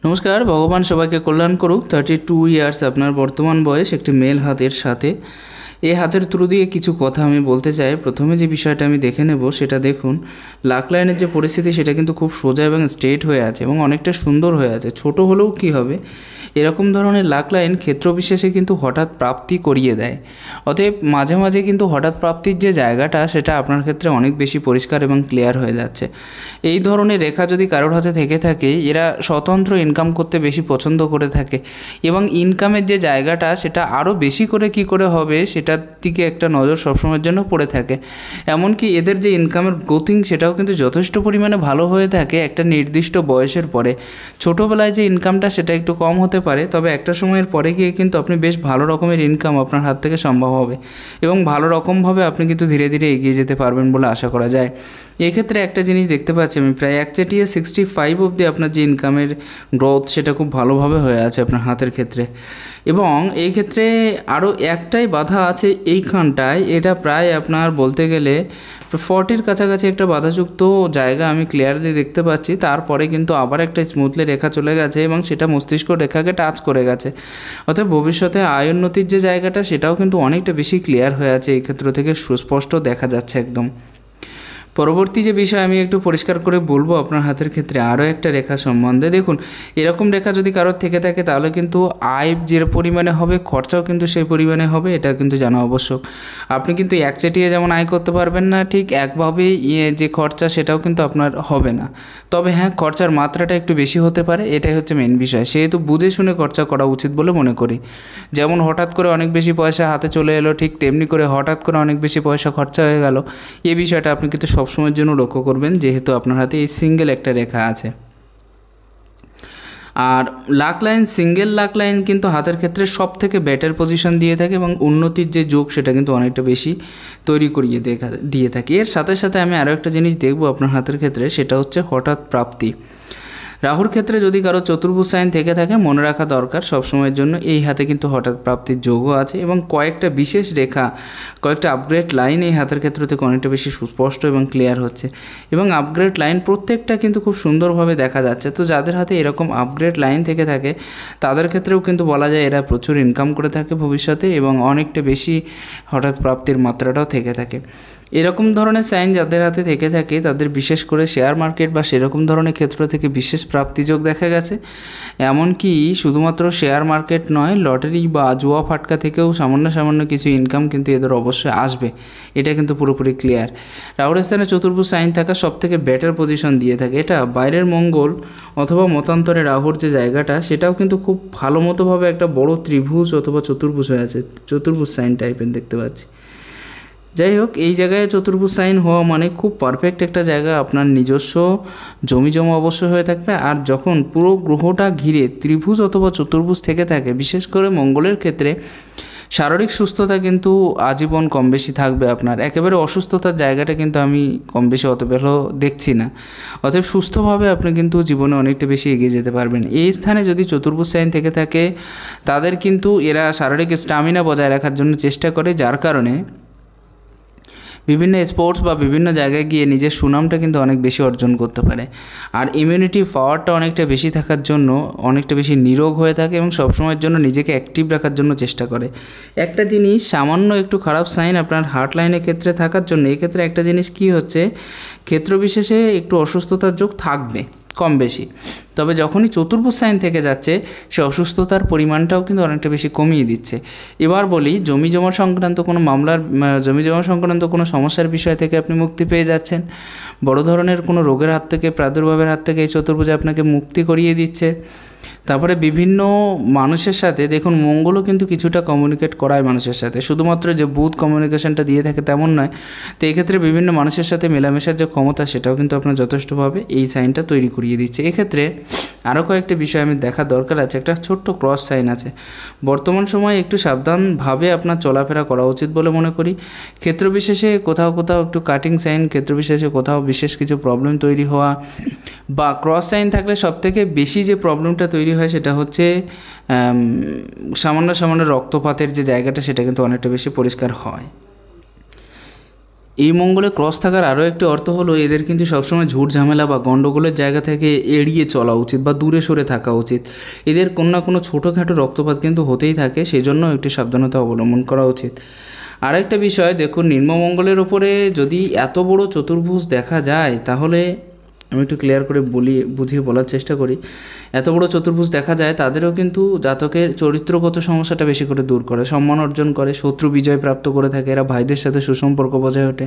নমস্কার, ভগবান সবাইকে কল্যাণ করুক। 32 ইয়ার্স আপনার বর্তমান বয়স, একটি মেল হাতের সাথে। এই হাতের থ্রু দিয়ে কিছু কথা আমি বলতে চাই। প্রথমে যে বিষয়টা আমি দেখে নেব সেটা দেখুন, লাক লাইনের যে পরিস্থিতি সেটা কিন্তু খুব সোজা এবং স্ট্রেট হয়ে আছে এবং অনেকটা সুন্দর হয়ে আছে। ছোট হলেও কি হবে, এরকম ধরনের লাক লাইন ক্ষেত্রবিশেষে কিন্তু হঠাৎ প্রাপ্তি করিয়ে দেয়। অতএব মাঝে মাঝে কিন্তু হঠাৎ প্রাপ্তির যে জায়গাটা সেটা আপনার ক্ষেত্রে অনেক বেশি পরিষ্কার এবং ক্লিয়ার হয়ে যাচ্ছে। এই ধরনের রেখা যদি কারোর হাতে থেকে থাকে, এরা স্বতন্ত্র ইনকাম করতে বেশি পছন্দ করে থাকে এবং ইনকামের যে জায়গাটা সেটা আরও বেশি করে কি করে হবে সেটার দিকে একটা নজর সবসময়ের জন্য পড়ে থাকে। এমনকি এদের যে ইনকামের গ্রোথিং সেটাও কিন্তু যথেষ্ট পরিমাণে ভালো হয়ে থাকে একটা নির্দিষ্ট বয়সের পরে। ছোটোবেলায় যে ইনকামটা সেটা একটু কম হতে পারে, তবে একটা সময়ের পরে গিয়ে কিন্তু আপনি বেশ ভালো রকমের ইনকাম আপনার হাত থেকে সম্ভব হবে এবং ভালো রকমভাবে আপনি কিন্তু ধীরে ধীরে এগিয়ে যেতে পারবেন বলে আশা করা যায়। এক্ষেত্রে একটা জিনিস দেখতে পাচ্ছি আমি, প্রায় একচেটিয়া 65 অবধি আপনার যে ইনকামের গ্রোথ সেটা খুব ভালোভাবে হয়ে আছে আপনার হাতের ক্ষেত্রে। এবং এই ক্ষেত্রে আরও একটাই বাধা আছে এইখানটায়, এটা প্রায় আপনার বলতে গেলে 40-র কাছাকাছি একটা বাধাযুক্ত জায়গা আমি ক্লিয়ারলি দেখতে পাচ্ছি। তারপরে কিন্তু আবার একটা স্মুথলি রেখা চলে গেছে এবং সেটা মস্তিষ্ক রেখাকে টাচ করে গেছে। অর্থাৎ ভবিষ্যতে আয় উন্নতির যে জায়গাটা সেটাও কিন্তু অনেকটা বেশি ক্লিয়ার হয়ে আছে, এই ক্ষেত্র থেকে সুস্পষ্ট দেখা যাচ্ছে একদম। পরবর্তী যে বিষয় আমি একটু পরিষ্কার করে বলবো আপনার হাতের ক্ষেত্রে আরও একটা রেখা সম্বন্ধে। দেখুন, এরকম রেখা যদি কারোর থেকে থাকে তাহলে কিন্তু আয় যে পরিমাণে হবে খরচাও কিন্তু সেই পরিমাণে হবে, এটা কিন্তু জানা আবশ্যক। আপনি কিন্তু একচেটিয়া যেমন আয় করতে পারবেন না, ঠিক একভাবেই যে খরচা সেটাও কিন্তু আপনার হবে না। তবে হ্যাঁ, খরচার মাত্রাটা একটু বেশি হতে পারে, এটাই হচ্ছে মেন বিষয়। সেহেতু বুঝে শুনে খরচা করা উচিত বলে মনে করি। যেমন হঠাৎ করে অনেক বেশি পয়সা হাতে চলে এলো, ঠিক তেমনি করে হঠাৎ করে অনেক বেশি পয়সা খরচা হয়ে গেল, এই বিষয়টা আপনি কিন্তু সবসময়ের জন্য লক্ষ্য করবেন, যেহেতু আপনার হাতে এই সিঙ্গেল একটা রেখা আছে। আর luck line, single luck line কিন্তু হাতের ক্ষেত্রে সব থেকে বেটার পজিশন দিয়ে থাকে এবং উন্নতির যে যোগ সেটা কিন্তু অনেকটা বেশি তৈরি করিয়ে দিয়ে থাকে। এর সাথে সাথে আমি আরও একটা জিনিস দেখব আপনার হাতের ক্ষেত্রে, সেটা হচ্ছে হঠাৎ প্রাপ্তি। রাহুর ক্ষেত্রে যদি কারো চতুর্ভুজ সাইন থেকে থাকে, মনে রাখা দরকার সবসময়ের জন্য এই হাতে কিন্তু হঠাৎ প্রাপ্তির যোগও আছে এবং কয়েকটা বিশেষ রেখা, কয়েকটা আপগ্রেড লাইন এই হাতের ক্ষেত্র থেকে অনেকটা বেশি সুস্পষ্ট এবং ক্লিয়ার হচ্ছে এবং আপগ্রেড লাইন প্রত্যেকটা কিন্তু খুব সুন্দরভাবে দেখা যাচ্ছে। তো যাদের হাতে এরকম আপগ্রেড লাইন থেকে থাকে তাদের ক্ষেত্রেও কিন্তু বলা যায় এরা প্রচুর ইনকাম করে থাকে ভবিষ্যতে এবং অনেকটা বেশি হঠাৎ প্রাপ্তির মাত্রাটাও থেকে থাকে। এরকম ধরনের সাইন যাদের হাতে থেকে থাকে তাদের বিশেষ করে শেয়ার মার্কেট বা সেরকম ধরনের ক্ষেত্র থেকে বিশেষ প্রাপ্তিযোগ দেখা গেছে। এমনকি শুধুমাত্র শেয়ার মার্কেট নয়, লটারি বা জুয়া ফাটকা থেকেও সামান্য সামান্য কিছু ইনকাম কিন্তু এদের অবশ্যই আসবে, এটা কিন্তু পুরোপুরি ক্লিয়ার। রাহুর স্থানে চতুর্ভুজ সাইন থাকা সব থেকে বেটার পজিশন দিয়ে থাকে। এটা বাইরের মঙ্গল অথবা মতান্তরে রাহুর যে জায়গাটা সেটাও কিন্তু খুব ভালো মতোভাবে একটা বড় ত্রিভুজ অথবা চতুর্ভুজ হয়ে আছে, চতুর্ভুজ সাইন টাইপের দেখতে পাচ্ছি। যাই হোক, এই জায়গায় চতুর্ভুজ সাইন হওয়া মানে খুব পারফেক্ট একটা জায়গা, আপনার নিজস্ব জমি জমা অবশ্যই হয়ে থাকবে। আর যখন পুরো গ্রহটা ঘিরে ত্রিভুজ অথবা চতুর্ভুজ থেকে থাকে, বিশেষ করে মঙ্গলের ক্ষেত্রে শারীরিক সুস্থতা কিন্তু আজীবন কম বেশি থাকবে আপনার। একেবারে অসুস্থতার জায়গাটা কিন্তু আমি কম বেশি অত ভালো দেখছি না। অতএব সুস্থভাবে আপনি কিন্তু জীবনে অনেকটা বেশি এগিয়ে যেতে পারবেন। এই স্থানে যদি চতুর্ভুজ সাইন থেকে থাকে তাদের কিন্তু এরা শারীরিক স্ট্যামিনা বজায় রাখার জন্য চেষ্টা করে, যার কারণে বিভিন্ন স্পোর্টস বা বিভিন্ন জায়গায় গিয়ে নিজের সুনামটা কিন্তু অনেক বেশি অর্জন করতে পারে। আর ইমিউনিটি পাওয়ারটা অনেকটা বেশি থাকার জন্য অনেকটা বেশি নিরোগ হয়ে থাকে এবং সবসময়ের জন্য নিজেকে অ্যাক্টিভ রাখার জন্য চেষ্টা করে। একটা জিনিস, সামান্য একটু খারাপ সাইন আপনার হার্ট লাইনের ক্ষেত্রে থাকার জন্য এক্ষেত্রে একটা জিনিস কি হচ্ছে, ক্ষেত্রবিশেষে একটু অসুস্থতার যোগ থাকবে কম বেশি। তবে যখনই চতুর্ভুজ সাইন থেকে যাচ্ছে সে অসুস্থতার পরিমাণটাও কিন্তু অনেকটা বেশি কমিয়ে দিচ্ছে। এবার বলি, জমি জমা সংক্রান্ত কোনো মামলার, জমি জমা সংক্রান্ত কোনো সমস্যার বিষয় থেকে আপনি মুক্তি পেয়ে যাচ্ছেন। বড় ধরনের কোনো রোগের হাত থেকে, প্রাদুর্ভাবের হাত থেকে এই চতুর্ভুজ আপনাকে মুক্তি করিয়ে দিচ্ছে। তারপরে বিভিন্ন মানুষের সাথে দেখুন, মঙ্গলও কিন্তু কিছুটা কমিউনিকেট করায় মানুষের সাথে, শুধুমাত্র যে বুধ কমিউনিকেশনটা দিয়ে থাকে তেমন নয়। তো এক্ষেত্রে বিভিন্ন মানুষের সাথে মেলামেশার যে ক্ষমতা সেটাও কিন্তু আপনার যথেষ্টভাবে এই সাইনটা তৈরি করিয়ে দিচ্ছে। এক্ষেত্রে আরও কয়েকটি বিষয় আমি দেখা দরকার আছে। একটা ছোট্ট ক্রস সাইন আছে, বর্তমান সময়ে একটু সাবধানভাবে আপনার চলাফেরা করা উচিত বলে মনে করি। ক্ষেত্রবিশেষে কোথাও কোথাও একটু কাটিং সাইন, ক্ষেত্রবিশেষে কোথাও বিশেষ কিছু প্রবলেম তৈরি হওয়া বা ক্রস সাইন থাকলে সবথেকে বেশি যে প্রবলেমটা তৈরি হয় সেটা হচ্ছে সামান্য সামান্য রক্তপাতের যে জায়গাটা সেটা কিন্তু অনেকটা বেশি পরিষ্কার হয়। এই মঙ্গলে ক্রস থাকার আরও একটি অর্থ হলো এদের কিন্তু সবসময় ঝুট ঝামেলা বা গণ্ডগোলের জায়গা থেকে এড়িয়ে চলা উচিত বা দূরে সরে থাকা উচিত। এদের কোনো না কোনো ছোটোখাটো রক্তপাত কিন্তু হতেই থাকে, সেই জন্য একটি সাবধানতা অবলম্বন করা উচিত। আরেকটা বিষয় দেখুন, নিম্নমঙ্গলের ওপরে যদি এত বড় চতুর্ভুজ দেখা যায়, তাহলে আমি একটু ক্লিয়ার করে বুঝিয়ে বলার চেষ্টা করি। এত বড় চতুর্ভুজ দেখা যায় তাদেরও কিন্তু জাতকের চরিত্রগত সমস্যাটা বেশি করে দূর করে, সম্মান অর্জন করে, শত্রু বিজয় প্রাপ্ত করে থাকে, এরা ভাইদের সাথে সুসম্পর্ক বজায় ওঠে,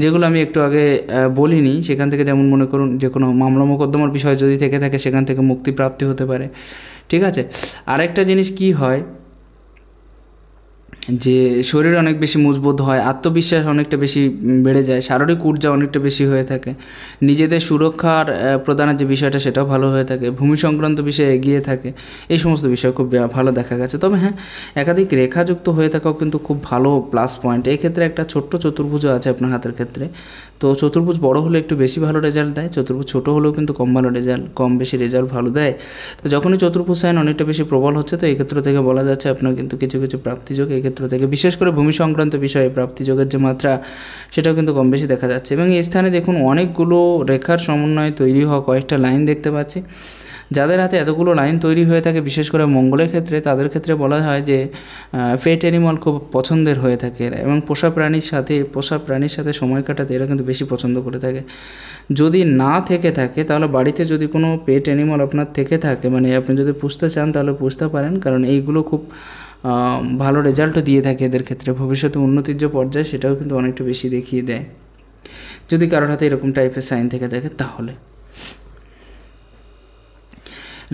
যেগুলো আমি একটু আগে বলিনি। সেখান থেকে যেমন মনে করুন যে কোনো মামলা মোকদ্দমার বিষয় যদি থেকে থাকে সেখান থেকে মুক্তি প্রাপ্তি হতে পারে, ঠিক আছে। আরেকটা জিনিস কি হয় যে শরীর অনেক বেশি মজবুত হয়, আত্মবিশ্বাস অনেকটা বেশি বেড়ে যায়, শারীরিক ঊর্জা অনেকটা বেশি হয়ে থাকে, নিজেদের সুরক্ষার প্রদানের যে বিষয়টা সেটাও ভালো হয়ে থাকে, ভূমি সংক্রান্ত বিষয়ে এগিয়ে থাকে, এই সমস্ত বিষয় খুব ভালো দেখা গেছে। তবে হ্যাঁ, একাধিক রেখাযুক্ত হয়ে থাকাও কিন্তু খুব ভালো প্লাস পয়েন্ট। এই ক্ষেত্রে একটা ছোট্ট চতুর্ভুজও আছে আপনার হাতের ক্ষেত্রে, তো চতুর্ভুজ বড় হলে একটু বেশি ভালো রেজাল্ট দেয়, চতুর্ভুজ ছোটো হলেও কিন্তু কম ভালো রেজাল্ট, কম বেশি রেজাল্ট ভালো দেয়। তো যখনই চতুর্ভুজ সাইন অনেকটা বেশি প্রবল হচ্ছে, তো এই ক্ষেত্র থেকে বলা যাচ্ছে আপনার কিন্তু কিছু কিছু প্রাপ্তিযোগ এই ক্ষেত্র থেকে, বিশেষ করে ভূমি সংক্রান্ত বিষয়ে প্রাপ্তিযোগের যে মাত্রা সেটাও কিন্তু কম বেশি দেখা যাচ্ছে। এবং এই স্থানে দেখুন অনেকগুলো রেখার সমন্বয়ে তৈরি হওয়া কয়েকটা লাইন দেখতে পাচ্ছি। যাদের হাতে এতগুলো লাইন তৈরি হয়ে থাকে, বিশেষ করে মঙ্গলের ক্ষেত্রে, তাদের ক্ষেত্রে বলা হয় যে পেট অ্যানিমাল খুব পছন্দের হয়ে থাকে এরা, এবং পোষা প্রাণীর সাথে সময় কাটাতে এরা কিন্তু বেশি পছন্দ করে থাকে। যদি না থেকে থাকে তাহলে বাড়িতে যদি কোনো পেট অ্যানিমাল আপনার থেকে থাকে, মানে আপনি যদি পুষতে চান তাহলে পুষতে পারেন, কারণ এইগুলো খুব ভালো রেজাল্টও দিয়ে থাকে এদের ক্ষেত্রে। ভবিষ্যতে উন্নতির যে পর্যায়ে সেটাও কিন্তু অনেকটা বেশি দেখিয়ে দেয় যদি কারোর হাতে এরকম টাইপের সাইন থেকে থাকে। তাহলে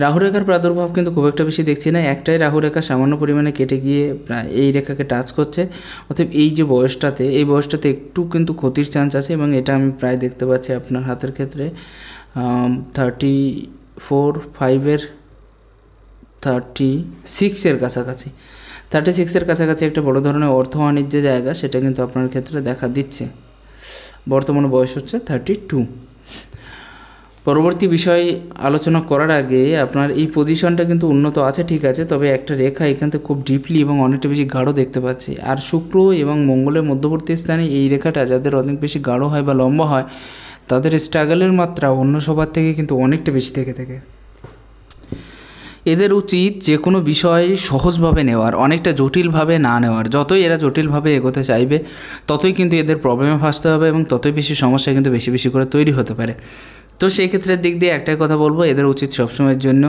রাহুরেখার প্রাদুর্ভাব কিন্তু খুব একটা বেশি দেখছি না, একটাই রাহুরেখা সামান্য পরিমাণে কেটে গিয়ে এই রেখাকে টাচ করছে, অতএব এই যে বয়সটাতে, এই বয়সটাতে একটু কিন্তু ক্ষতির চান্স আছে, এবং এটা আমি প্রায় দেখতে পাচ্ছি আপনার হাতের ক্ষেত্রে 34-5-এর 36-এর কাছাকাছি, 36-এর কাছাকাছি একটা বড় ধরনের অর্থহানির যে জায়গা সেটা কিন্তু আপনার ক্ষেত্রে দেখা দিচ্ছে। বর্তমানে বয়স হচ্ছে 32। পরবর্তী বিষয় আলোচনা করার আগে আপনার এই পজিশনটা কিন্তু উন্নত আছে, ঠিক আছে, তবে একটা রেখা এখান থেকে খুব ডিপলি এবং অনেকটা বেশি গাঢ় দেখতে পাচ্ছি। আর শুক্র এবং মঙ্গলের মধ্যবর্তী স্থানে এই রেখাটা যাদের অনেক বেশি গাঢ় হয় বা লম্বা হয়, তাদের স্ট্রাগলের মাত্রা অন্য সবার থেকে কিন্তু অনেকটা বেশি থেকে থাকে। এদের উচিত যে কোনো বিষয় সহজভাবে নেওয়ার, অনেকটা জটিলভাবে না নেওয়ার। যতই এরা জটিলভাবে এগোতে চাইবে ততই কিন্তু এদের প্রবলেমে ফাঁসতে হবে, এবং ততই বেশি সমস্যা কিন্তু বেশি বেশি করে তৈরি হতে পারে। তো সেই ক্ষেত্রের দিক দিয়ে একটাই কথা বলবো, এদের উচিত সবসময়ের জন্য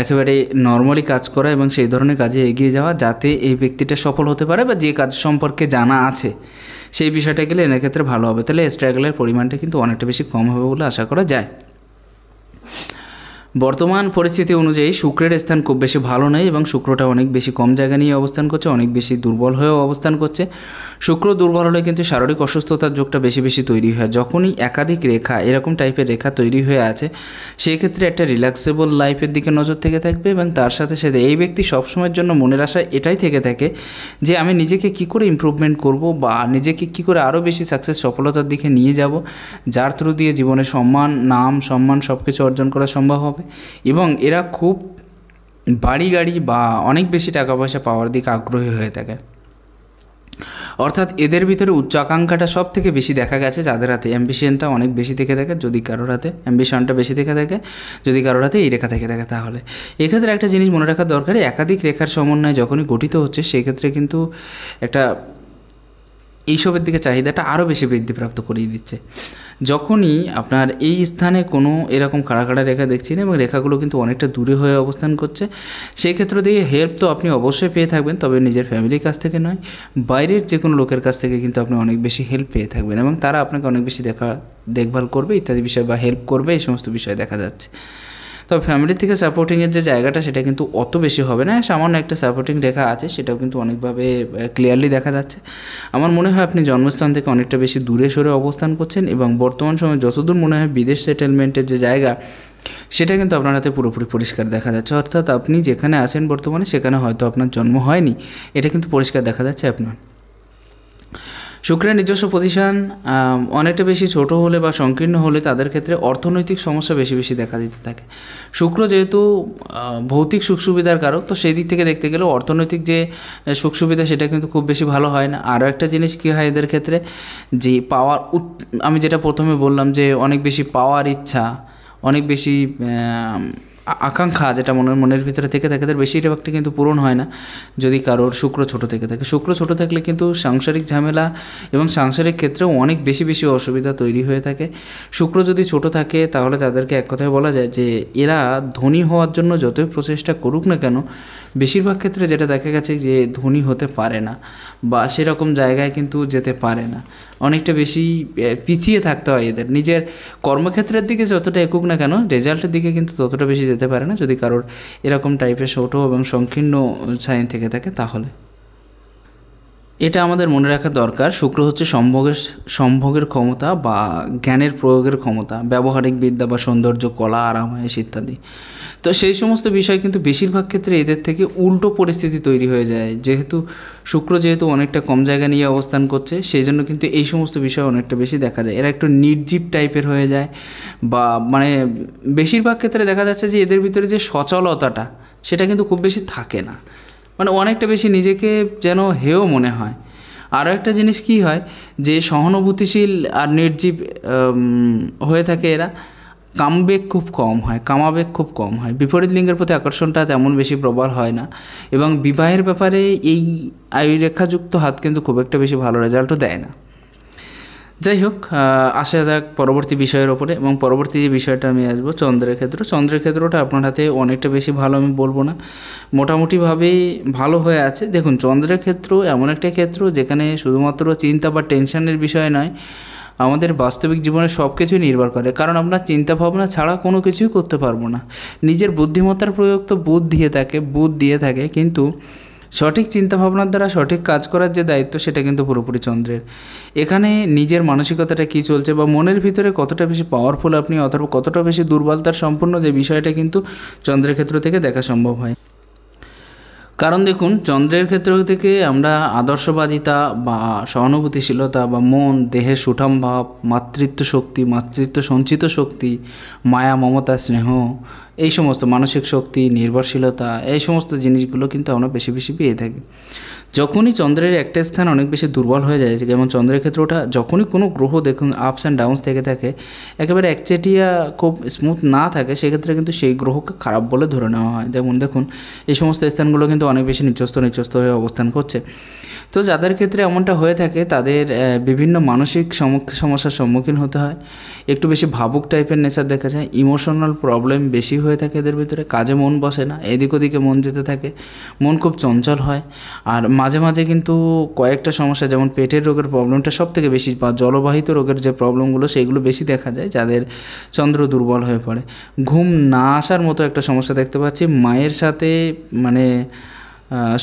একেবারে নর্মালি কাজ করা এবং সেই ধরনের কাজে এগিয়ে যাওয়া, যাতে এই ব্যক্তিটা সফল হতে পারে, বা যে কাজ সম্পর্কে জানা আছে সেই বিষয়টা গেলে এর ক্ষেত্রে ভালো হবে। তাহলে স্ট্রাগলের পরিমাণটা কিন্তু অনেকটা বেশি কম হবে বলে আশা করা যায়। বর্তমান পরিস্থিতি অনুযায়ী শুক্রের স্থান খুব বেশি ভালো নয়, এবং শুক্রটা অনেক বেশি কম জায়গা নিয়ে অবস্থান করছে, অনেক বেশি দুর্বল হয়েও অবস্থান করছে। শুক্র দুর্বল হলে কিন্তু শারীরিক অসুস্থতার যোগটা বেশি বেশি তৈরি হয়। যখনই একাধিক রেখা এরকম টাইপের রেখা তৈরি হয়ে আছে, সেই ক্ষেত্রে একটা রিল্যাক্সেবল লাইফের দিকে নজর থেকে থাকবে, এবং তার সাথে সাথে এই ব্যক্তি সবসময়ের জন্য মনের আশা এটাই থেকে থাকে যে আমি নিজেকে কী করে ইমপ্রুভমেন্ট করব, বা নিজেকে কী করে আরও বেশি সাকসেস সফলতার দিকে নিয়ে যাব, যার থ্রু দিয়ে জীবনে সম্মান, নাম, সম্মান সব কিছু অর্জন করা সম্ভব হবে। এবং এরা খুব বাড়ি গাড়ি বা অনেক বেশি টাকা পয়সা পাওয়ার দিকে আগ্রহী হয়ে থাকে। অর্থাৎ এদের ভিতরে উচ্চাকাঙ্ক্ষাটা সব থেকে বেশি দেখা গেছে, যাদের হাতে অ্যাম্বিশনটা অনেক বেশি থেকে থাকে। যদি কারোর হাতে অ্যাম্বিশনটা বেশি থেকে থাকে, যদি কারোর হাতে এই রেখা থেকে থাকে, তাহলে এক্ষেত্রে একটা জিনিস মনে রাখা দরকার, একাধিক রেখার সমন্বয় যখনই গঠিত হচ্ছে সেই ক্ষেত্রে কিন্তু একটা এইসবের দিকে চাহিদাটা আরও বেশি বৃদ্ধিপ্রাপ্ত করিয়ে দিচ্ছে। যখনই আপনার এই স্থানে কোনো এরকম কাড়া কাড়া রেখা দেখছি না, এবং রেখাগুলো কিন্তু অনেকটা দূরে হয়ে অবস্থান করছে, সেই ক্ষেত্রে দিয়ে হেল্প তো আপনি অবশ্যই পেয়ে থাকবেন, তবে নিজের ফ্যামিলির কাছ থেকে নয়, বাইরের যে কোনো লোকের কাছ থেকে কিন্তু আপনি অনেক বেশি হেল্প পেয়ে থাকবেন, এবং তারা আপনাকে অনেক বেশি দেখভাল করবে ইত্যাদি বিষয়, বা হেল্প করবে, এই সমস্ত বিষয় দেখা যাচ্ছে। তবে ফ্যামিলির থেকে সাপোর্টিংয়ের যে জায়গাটা সেটা কিন্তু অত বেশি হবে না, সামান্য একটা সাপোর্টিং রেখা আছে, সেটাও কিন্তু অনেকভাবে ক্লিয়ারলি দেখা যাচ্ছে। আমার মনে হয় আপনি জন্মস্থান থেকে অনেকটা বেশি দূরে সরে অবস্থান করছেন, এবং বর্তমান সময়ে যতদূর মনে হয় বিদেশ সেটেলমেন্টের যে জায়গা সেটা কিন্তু আপনার হাতে পুরোপুরি পরিষ্কার দেখা যাচ্ছে। অর্থাৎ আপনি যেখানে আছেন বর্তমানে সেখানে হয়তো আপনার জন্ম হয়নি, এটা কিন্তু পরিষ্কার দেখা যাচ্ছে আপনার। শুক্রের নিজস্ব পজিশন অনেকটা বেশি ছোট হলে বা সংকীর্ণ হলে তাদের ক্ষেত্রে অর্থনৈতিক সমস্যা বেশি বেশি দেখা দিতে থাকে। শুক্র যেহেতু ভৌতিক সুখ সুবিধার কারক, তো সেই দিক থেকে দেখতে গেলে অর্থনৈতিক যে সুখ সুবিধা সেটা কিন্তু খুব বেশি ভালো হয় না। আরও একটা জিনিস কী হয় এদের ক্ষেত্রে, যে পাওয়ার আমি যেটা প্রথমে বললাম যে অনেক বেশি পাওয়ার ইচ্ছা, অনেক বেশি আকাঙ্ক্ষা যেটা মনের ভিতরে থেকে থাকে, তাদের বেশিরভাগটা কিন্তু পূরণ হয় না যদি কারোর শুক্র ছোট থেকে থাকে। শুক্র ছোট থাকলে কিন্তু সাংসারিক ঝামেলা এবং সাংসারিক ক্ষেত্রেও অনেক বেশি বেশি অসুবিধা তৈরি হয়ে থাকে। শুক্র যদি ছোট থাকে তাহলে তাদেরকে এক কথায় বলা যায় যে এরা ধনী হওয়ার জন্য যতই প্রচেষ্টা করুক না কেন, বেশিরভাগ ক্ষেত্রে যেটা দেখা গেছে যে ধনী হতে পারে না বা সেরকম জায়গায় কিন্তু যেতে পারে না, অনেকটা বেশি পিছিয়ে থাকতে হয় এদের। নিজের কর্মক্ষেত্রের দিকে যতটা একুক না কেন, রেজাল্টের দিকে কিন্তু ততটা বেশি যেতে পারে না যদি কারোর এরকম টাইপের ছোট এবং সংকীর্ণ সাইন থেকে থাকে তাহলে। এটা আমাদের মনে রাখা দরকার। শুক্র হচ্ছে সম্ভোগের ক্ষমতা বা জ্ঞানের প্রয়োগের ক্ষমতা, ব্যবহারিক বিদ্যা বা সৌন্দর্য, কলা, আরামায়েশ ইত্যাদি। তো সেই সমস্ত বিষয় কিন্তু বেশিরভাগ ক্ষেত্রে এদের থেকে উল্টো পরিস্থিতি তৈরি হয়ে যায়। শুক্র যেহেতু অনেকটা কম জায়গা নিয়ে অবস্থান করছে, সেই জন্য কিন্তু এই সমস্ত বিষয় অনেকটা বেশি দেখা যায়। এরা একটু নির্জীব টাইপের হয়ে যায় বা মানে বেশিরভাগ ক্ষেত্রে দেখা যাচ্ছে যে এদের ভিতরে যে সচলতাটা সেটা কিন্তু খুব বেশি থাকে না, মানে অনেকটা বেশি নিজেকে যেন হেয় মনে হয়। আরও একটা জিনিস কী হয় যে সহানুভূতিশীল আর নির্জীব হয়ে থাকে এরা। কামবেগ খুব কম হয়, কামাবেগ খুব কম হয়, বিপরীত লিঙ্গের প্রতি আকর্ষণটা তেমন বেশি প্রবল হয় না, এবং বিবাহের ব্যাপারে এই আয়ুরেখাযুক্ত হাত কিন্তু খুব একটা বেশি ভালো রেজাল্টও দেয় না। যাই হোক, আসা যাক পরবর্তী বিষয়ের ওপরে, এবং পরবর্তী যে বিষয়টা আমি আসবো চন্দ্রের ক্ষেত্র। চন্দ্রের ক্ষেত্রটা আপনার হাতে অনেকটা বেশি ভালো আমি বলবো না, মোটামুটিভাবেই ভালো হয়ে আছে। দেখুন, চন্দ্রের ক্ষেত্র এমন একটা ক্ষেত্র যেখানে শুধুমাত্র চিন্তা বা টেনশনের বিষয় নয়, আমাদের বাস্তবিক জীবনে সব কিছুই নির্ভর করে। কারণ আমরা চিন্তাভাবনা ছাড়া কোনো কিছুই করতে পারবো না। নিজের বুদ্ধিমত্তার প্রয়োগ তো বুধ দিয়ে থাকে, কিন্তু সঠিক চিন্তাভাবনার দ্বারা সঠিক কাজ করার যে দায়িত্ব সেটা কিন্তু পুরোপুরি চন্দ্রের। এখানে নিজের মানসিকতাটা কী চলছে বা মনের ভিতরে কতটা বেশি পাওয়ারফুল আপনি, অথবা কতটা বেশি দুর্বলতার সম্পূর্ণ, যে বিষয়টা কিন্তু চন্দ্রের ক্ষেত্র থেকে দেখা সম্ভব হয়। কারণ দেখুন, চন্দ্রের ক্ষেত্র থেকে আমরা আদর্শবাদিতা বা সহানুভূতিশীলতা বা মন, দেহের সুঠাম ভাব, মাতৃত্ব শক্তি, মাতৃত্ব সঞ্চিত শক্তি, মায়া, মমতা, স্নেহ, এই সমস্ত মানসিক শক্তি, নির্ভরশীলতা, এই সমস্ত জিনিসগুলো কিন্তু আমরা বেশি বেশি পেয়ে থাকি। যখনই চন্দ্রের একটা স্থান অনেক বেশি দুর্বল হয়ে যায়, যেমন চন্দ্রের ক্ষেত্রটা যখনই কোনো গ্রহ দেখুন আপস অ্যান্ড ডাউনস থেকে থাকে, একেবারে একচেটিয়া খুব স্মুথ না থাকে, সেক্ষেত্রে কিন্তু সেই গ্রহকে খারাপ বলে ধরে নেওয়া হয়। যেমন দেখুন, এই সমস্ত স্থানগুলো কিন্তু অনেক বেশি নিচস্থ হয়ে অবস্থান করছে। তো যাদের ক্ষেত্রে এমনটা হয়ে থাকে তাদের বিভিন্ন মানসিক সমস্যার সম্মুখীন হতে হয়, একটু বেশি ভাবুক টাইপের নেচার দেখা যায়, ইমোশনাল প্রবলেম বেশি হয়ে থাকে এদের ভিতরে, কাজে মন বসে না, এদিক ওদিকে মন যেতে থাকে, মন খুব চঞ্চল হয়। আর মাঝে মাঝে কিন্তু কয়েকটা সমস্যা, যেমন পেটের রোগের প্রবলেমটা সব থেকে বেশি, বা জলবাহিত রোগের যে প্রবলেমগুলো সেইগুলো বেশি দেখা যায় যাদের চন্দ্র দুর্বল হয়ে পড়ে। ঘুম না আসার মতো একটা সমস্যা দেখতে পাচ্ছি। মায়ের সাথে মানে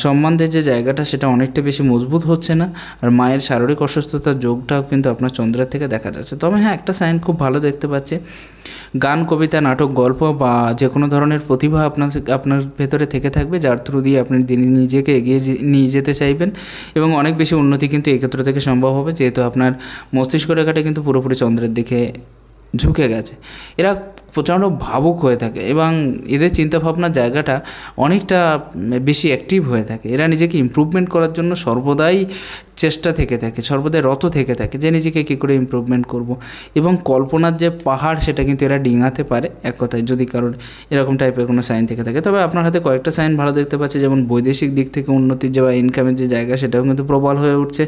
সম্বন্ধের যে জায়গাটা সেটা অনেকটা বেশি মজবুত হচ্ছে না, আর মায়ের শারীরিক অসুস্থতার যোগটাও কিন্তু আপনার চন্দ্রের থেকে দেখা যাচ্ছে। তবে হ্যাঁ, একটা সাইন খুব ভালো দেখতে পাচ্ছি, গান, কবিতা, নাটক, গল্প বা যে কোনো ধরনের প্রতিভা আপনার ভেতরে থেকে থাকবে, যার থ্রু দিয়ে আপনি নিজেকে এগিয়ে নিয়ে যেতে চাইবেন, এবং অনেক বেশি উন্নতি কিন্তু এই ক্ষেত্র থেকে সম্ভব হবে, যেহেতু আপনার মস্তিষ্ক রেখাটা কিন্তু পুরোপুরি চন্দ্রের দিকে ঝুঁকে গেছে। এরা প্রচণ্ড ভাবুক হয়ে থাকে এবং এদের চিন্তাভাবনার জায়গাটা অনেকটা বেশি অ্যাক্টিভ হয়ে থাকে। এরা নিজেকে ইমপ্রুভমেন্ট করার জন্য সর্বদাই চেষ্টা থেকে থাকে, সর্বদাই রত থেকে থাকে যে নিজেকে কী করে ইমপ্রুভমেন্ট করব, এবং কল্পনার যে পাহাড় সেটা কিন্তু এরা ডিঙাতে পারে, এক কথায়, যদি কারোর এরকম টাইপের কোনো সাইন থেকে থাকে। তবে আপনার হাতে কয়েকটা সাইন ভালো দেখতে পাচ্ছি, যেমন বৈদেশিক দিক থেকে উন্নতির যে বা ইনকামের যে জায়গা সেটাও কিন্তু প্রবল হয়ে উঠছে,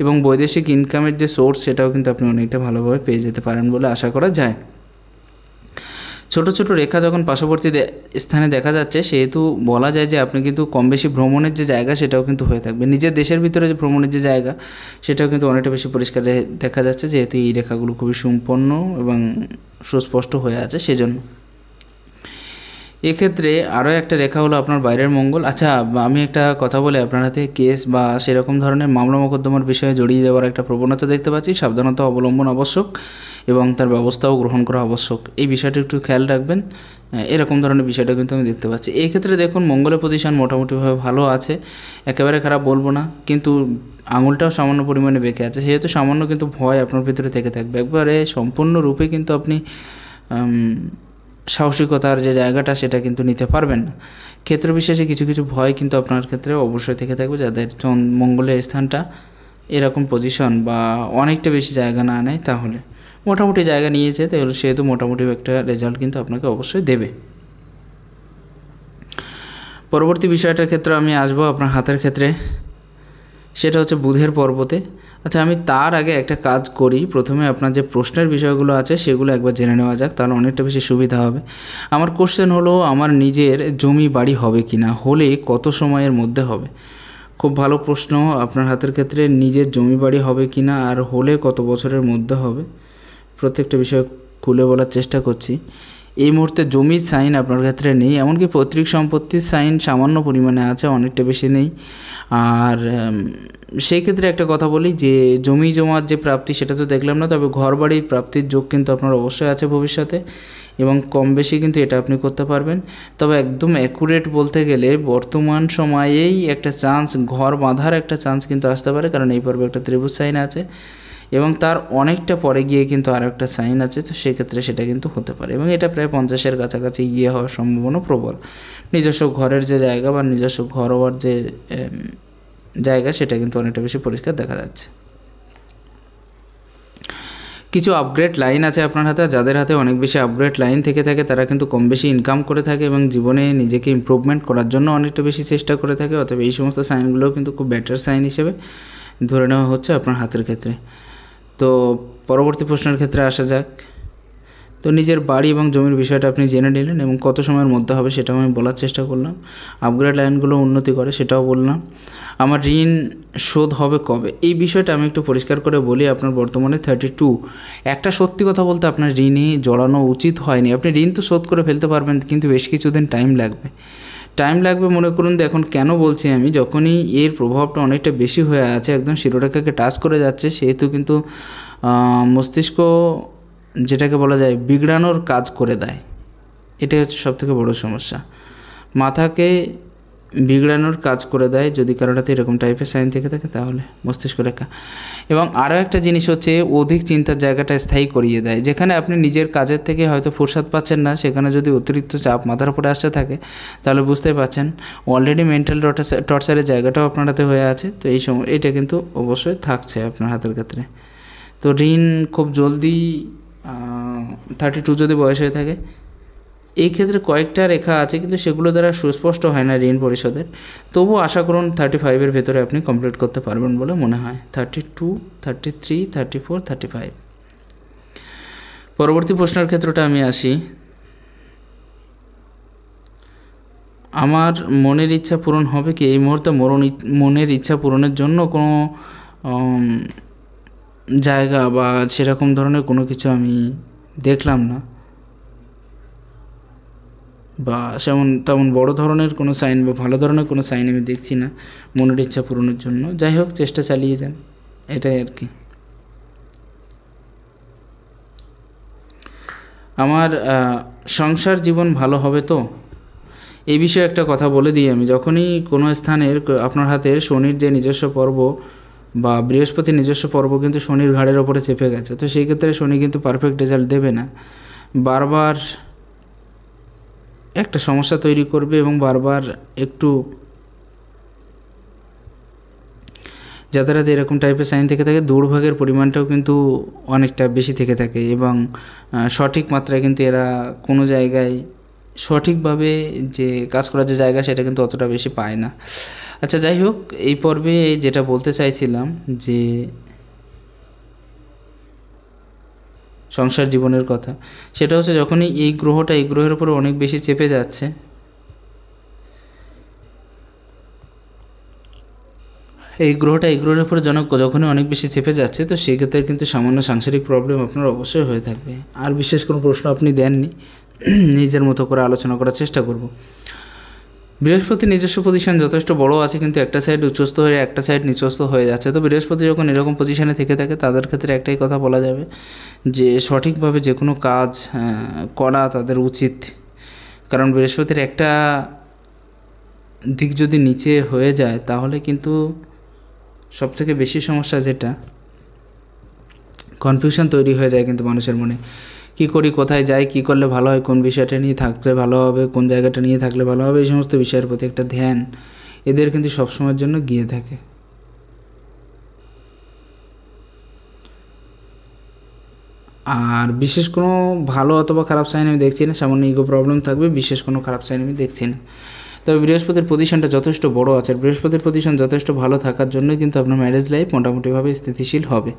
এবং বৈদেশিক ইনকামের যে সোর্স সেটাও কিন্তু আপনি অনেকটা ভালোভাবে পেয়ে যেতে পারেন বলে আশা করা যায়। ছোট ছোট রেখা যখন পার্শ্ববর্তী স্থানে দেখা যাচ্ছে, সেহেতু বলা যায় যে আপনি কিন্তু কম বেশি ভ্রমণের যে জায়গা সেটাও কিন্তু হয়ে থাকবে। নিজের দেশের ভিতরে যে ভ্রমণের যে জায়গা সেটাও কিন্তু অনেকটা বেশি পরিষ্কার দেখা যাচ্ছে, যেহেতু এই রেখাগুলো খুবই সম্পন্ন এবং সুস্পষ্ট হয়ে আছে সেজন্য। এক্ষেত্রে আরও একটা রেখা হলো আপনার বাইরের মঙ্গল। আচ্ছা, আমি একটা কথা বলে, আপনার হাতে কেস বা সেরকম ধরনের মামলা মোকদ্দমার বিষয়ে জড়িয়ে যাওয়ার একটা প্রবণতা দেখতে পাচ্ছি। সাবধানতা অবলম্বন আবশ্যক এবং তার ব্যবস্থাও গ্রহণ করা আবশ্যক। এই বিষয়টা একটু খেয়াল রাখবেন এরকম ধরনের বিষয়টা কিন্তু আমি দেখতে পাচ্ছি। এই ক্ষেত্রে দেখুন মঙ্গলের পজিশন মোটামুটিভাবে ভালো আছে, একেবারে খারাপ বলবো না, কিন্তু আঙুলটাও সামান্য পরিমাণে বেঁকে আছে, সেহেতু সামান্য কিন্তু ভয় আপনার ভিতরে থেকে থাকবে। একবারে সম্পূর্ণরূপে কিন্তু আপনি সাহসিকতার যে জায়গাটা সেটা কিন্তু নিতে পারবেন না। ক্ষেত্র বিশেষে কিছু কিছু ভয় কিন্তু আপনার ক্ষেত্রে অবশ্যই থেকে থাকবে, যাদের মঙ্গলের স্থানটা এরকম পজিশন বা অনেকটা বেশি জায়গা না নেয়, তাহলে মোটামুটি জায়গা নিয়েছে, তাহলে সেহেতু মোটামুটি একটা রেজাল্ট কিন্তু আপনাকে অবশ্যই দেবে। পরবর্তী বিষয়টার ক্ষেত্রে আমি আসবো আপনার হাতের ক্ষেত্রে, সেটা হচ্ছে বুধের পর্বতে। আচ্ছা, আমি তার আগে একটা কাজ করি, প্রথমে আপনার যে প্রশ্নের বিষয়গুলো আছে সেগুলো একবার জেনে নেওয়া যাক, তাহলে অনেকটা বেশি সুবিধা হবে। আমার কোশ্চেন হলো, আমার নিজের জমি বাড়ি হবে কি না, হলে কত সময়ের মধ্যে হবে? খুব ভালো প্রশ্ন। আপনার হাতের ক্ষেত্রে নিজের জমি বাড়ি হবে কি না আর হলে কত বছরের মধ্যে হবে, প্রত্যেকটা বিষয় খুলে বলার চেষ্টা করছি। এই মুহূর্তে জমির সাইন আপনার ক্ষেত্রে নেই, এমনকি পৈতৃক সম্পত্তির সাইন সামান্য পরিমাণে আছে, অনেকটা বেশি নেই। আর সেই ক্ষেত্রে একটা কথা বলি যে জমি জমার যে প্রাপ্তি সেটা তো দেখলাম না, তবে ঘর বাড়ির প্রাপ্তির যোগ কিন্তু আপনার অবশ্যই আছে ভবিষ্যতে, এবং কম বেশি কিন্তু এটা আপনি করতে পারবেন। তবে একদম অ্যাকুরেট বলতে গেলে বর্তমান সময়েই একটা চান্স, ঘর বাঁধার একটা চান্স কিন্তু আসতে পারে, কারণ এই পর্বে একটা ত্রিভুজ সাইন আছে এবং তার অনেকটা পরে গিয়ে কিন্তু আরও একটা সাইন আছে, তো সেক্ষেত্রে সেটা কিন্তু হতে পারে, এবং এটা প্রায় 50-এর কাছাকাছি গিয়ে হওয়ার সম্ভাবনা প্রবল। নিজস্ব ঘরের যে জায়গা বা নিজস্ব ঘর হওয়ার যে জায়গা সেটা কিন্তু অনেকটা বেশি পরিষ্কার দেখা যাচ্ছে। কিছু আপগ্রেড লাইন আছে আপনার হাতে, যাদের হাতে অনেক বেশি আপগ্রেড লাইন থেকে থাকে তারা কিন্তু কম বেশি ইনকাম করে থাকে এবং জীবনে নিজেকে ইমপ্রুভমেন্ট করার জন্য অনেকটা বেশি চেষ্টা করে থাকে, অতএব এই সমস্ত সাইনগুলোও কিন্তু খুব বেটার সাইন হিসেবে ধরে নেওয়া হচ্ছে আপনার হাতের ক্ষেত্রে। তো পরবর্তী প্রশ্নের ক্ষেত্রে আসা যাক। তো নিজের বাড়ি এবং জমির বিষয়টা আপনি জেনে নিলেন এবং কত সময়ের মধ্যে হবে সেটাও আমি বলার চেষ্টা করলাম। আপগ্রেড লাইনগুলো উন্নতি করে সেটাও বললাম। আমার ঋণ শোধ হবে কবে, এই বিষয়টা আমি একটু পরিষ্কার করে বলি। আপনার বর্তমানে 32, একটা সত্যি কথা বলতে আপনার ঋণে জড়ানো উচিত হয়নি। আপনি ঋণ তো শোধ করে ফেলতে পারবেন, কিন্তু বেশ কিছুদিন টাইম লাগবে মনে করুন। এখন কেন বলছি আমি, যখনই এর প্রভাবটা অনেকটা বেশি হয়ে আছে, একদম শিরোরেখাকে টাচ করে যাচ্ছে, সেহেতু কিন্তু মস্তিষ্ক যেটাকে বলা যায় বিগড়ানোর কাজ করে দেয়, এটাই হচ্ছে সবথেকে বড় সমস্যা। মাথাকে বিগড়ানোর কাজ করে দেয় যদি কারোটাতে এরকম টাইপের সাইন থেকে থাকে, তাহলে মস্তিষ্ক রেখা। এবং আরও একটা জিনিস হচ্ছে অধিক চিন্তার জায়গাটা স্থায়ী করিয়ে দেয়। যেখানে আপনি নিজের কাজের থেকে হয়তো ফুরসত পাচ্ছেন না, সেখানে যদি অতিরিক্ত চাপ মাথার উপরে আসতে থাকে, তাহলে বুঝতেই পারছেন অলরেডি মেন্টাল টর্চারের জায়গাটাও আপনার হাতে হয়ে আছে। তো এই সময় এটা কিন্তু অবশ্যই থাকছে আপনার হাতের ক্ষেত্রে। তো ঋণ খুব জলদি 32 যদি বয়স হয়ে থাকে, এই ক্ষেত্রে কয়েকটা রেখা আছে কিন্তু সেগুলো দ্বারা সুস্পষ্ট হয় না ঋণ পরিশোধের, তবুও আশা করুন 35-এর ভেতরে আপনি কমপ্লিট করতে পারবেন বলে মনে হয়। 32, 33, 34, 35। পরবর্তী প্রশ্নের ক্ষেত্রটা আমি আসি। আমার মনের ইচ্ছা পূরণ হবে কি? এই মুহূর্তে মনের ইচ্ছা পূরণের জন্য কোনো জায়গা বা সেরকম ধরনের কোনো কিছু আমি দেখলাম না, বা তেমন বড় ধরনের কোনো সাইন বা ভালো ধরনের কোনো সাইন আমি দেখছি না মনের ইচ্ছা পূরণের জন্য। যাই হোক, চেষ্টা চালিয়ে যান, এটাই আর কি। আমার সংসার জীবন ভালো হবে তো, এই বিষয়ে একটা কথা বলে দিই আমি। যখনই কোনো স্থানের আপনার হাতের শনির যে নিজস্ব পর্ব বা বৃহস্পতির নিজস্ব পর্ব কিন্তু শনির ঘাড়ের ওপরে চেপে গেছে, তো সেই ক্ষেত্রে শনি কিন্তু পারফেক্ট রেজাল্ট দেবে না, বারবার একটা সমস্যা তৈরি করবে এবং বারবার একটু যাদের হাতে এরকম টাইপের সাইন থেকে থাকে দুর্ভাগ্যের পরিমাণটাও কিন্তু অনেকটা বেশি থেকে থাকে, এবং সঠিক মাত্রায় কিন্তু এরা কোনো জায়গায় সঠিকভাবে যে কাজ করার যে জায়গা সেটা কিন্তু অতটা বেশি পায় না। আচ্ছা, যাই হোক, এই পর্বে যেটা বলতে চাইছিলাম যে সংসার জীবনের কথা, সেটা হচ্ছে যখনই এই গ্রহের উপরে অনেক বেশি চেপে যাচ্ছে, এই গ্রহের উপরে যখনই অনেক বেশি চেপে যাচ্ছে, তো সেক্ষেত্রে কিন্তু সামান্য সাংসারিক প্রবলেম আপনার অবশ্যই হয়ে থাকবে। আর বিশেষ কোনো প্রশ্ন আপনি দেননি, নিজের মতো করে আলোচনা করার চেষ্টা করব। বৃহস্পতি নিজস্ব পজিশন যথেষ্ট বড় আছে, কিন্তু একটা সাইড উচ্চস্থ হয়ে একটা সাইড নিচস্থ হয়ে যাচ্ছে। তো বৃহস্পতি যখন এরকম পজিশনে থেকে থাকে, তাদের ক্ষেত্রে একটাই কথা বলা যাবে যে সঠিকভাবে যে কোনো কাজ করা তাদের উচিত। কারণ বৃহস্পতির একটা দিক যদি নিচে হয়ে যায় তাহলে কিন্তু সবথেকে বেশি সমস্যা যেটা কনফিউশন তৈরি হয়ে যায় কিন্তু মানুষের মনে, কী করি, কোথায় যাই, কী করলে ভালো হয়, কোন বিষয়টা নিয়ে থাকলে ভালো হবে, কোন জায়গাটা নিয়ে থাকলে ভালো হবে, এই সমস্ত বিষয়ের প্রতি একটা ধ্যান এদের কিন্তু সবসময়ের জন্য গিয়ে থাকে। আর বিশেষ কোনো ভালো অথবা খারাপ সাইন আমি দেখছি না, সামান্য ইগো প্রবলেম থাকবে, বিশেষ কোনো খারাপ সাইন আমি দেখছি না। তবে বৃহস্পতির পজিশনটা যথেষ্ট বড় আছে, বৃহস্পতির পজিশন যথেষ্ট ভালো থাকার জন্যই কিন্তু আপনার ম্যারেজ লাইফ মোটামুটিভাবে স্থিতিশীল হবে।